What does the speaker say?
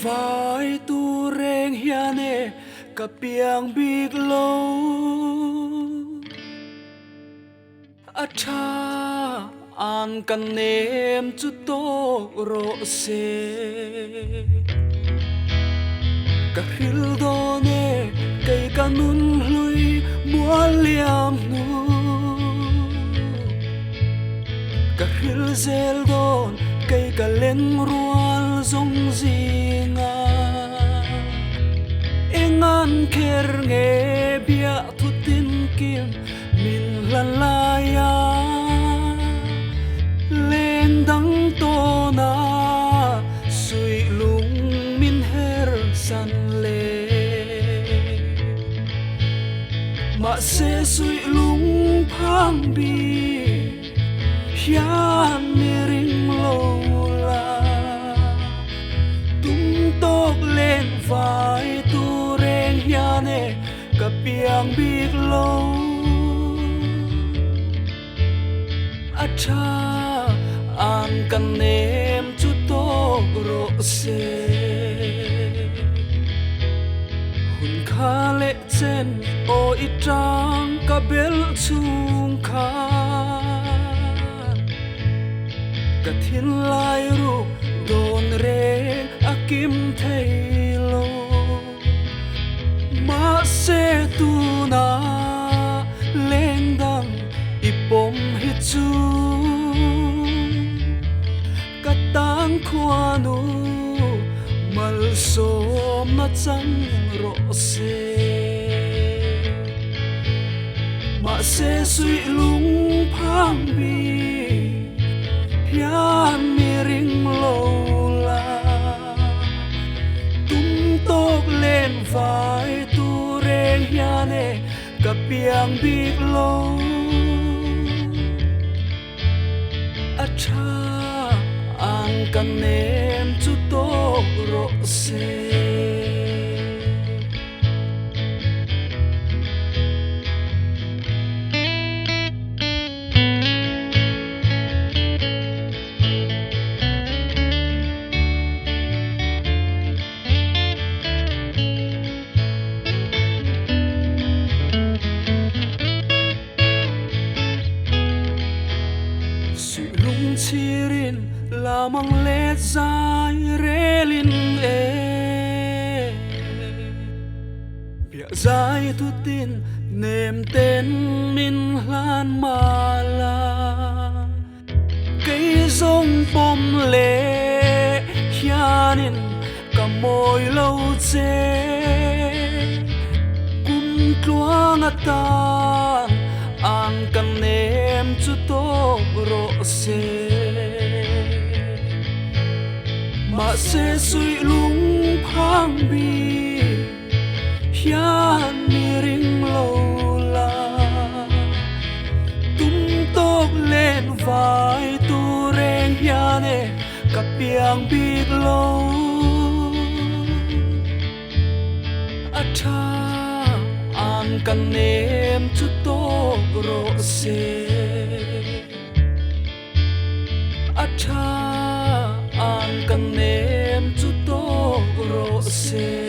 vai tu reng hiane ka piang big lo acha an kan nem chu to ro se ka hil do ne kai kanun hlui mual liam nu ka hil zel don cây cả lên rual zong zinga engan kher nge bia thu tin kim min lan laya lên dang to na sui lung min her san le ma se sui lung phang bi hian mi ring lo lên vai tu reng hiane ka piang big lo acha an kan nem chu to ro se hun kha le chen o itang ka bel chung kha ka thin lai ru don re akim thei lo ma se tu na leng dang ipom hi chu katang khwanu mal som na chang ro se ma se sui lung phang bi hian mi ring lo lên vai tu reng hiane ka piang big lo acha an kan nem chu to ro se chirin lamang let zai relin e bia zai tu tin nem ten min hlan mala cây zong pom le hianin ka moi lâu che kum tluang atan an kan nem chu to ro se ma se sui lung phang bi hian mi ring lo la tum tok lên vai tu reng hiane ka piang big lo acha an kan nem chu to ro se acha an kan nem chu to ro se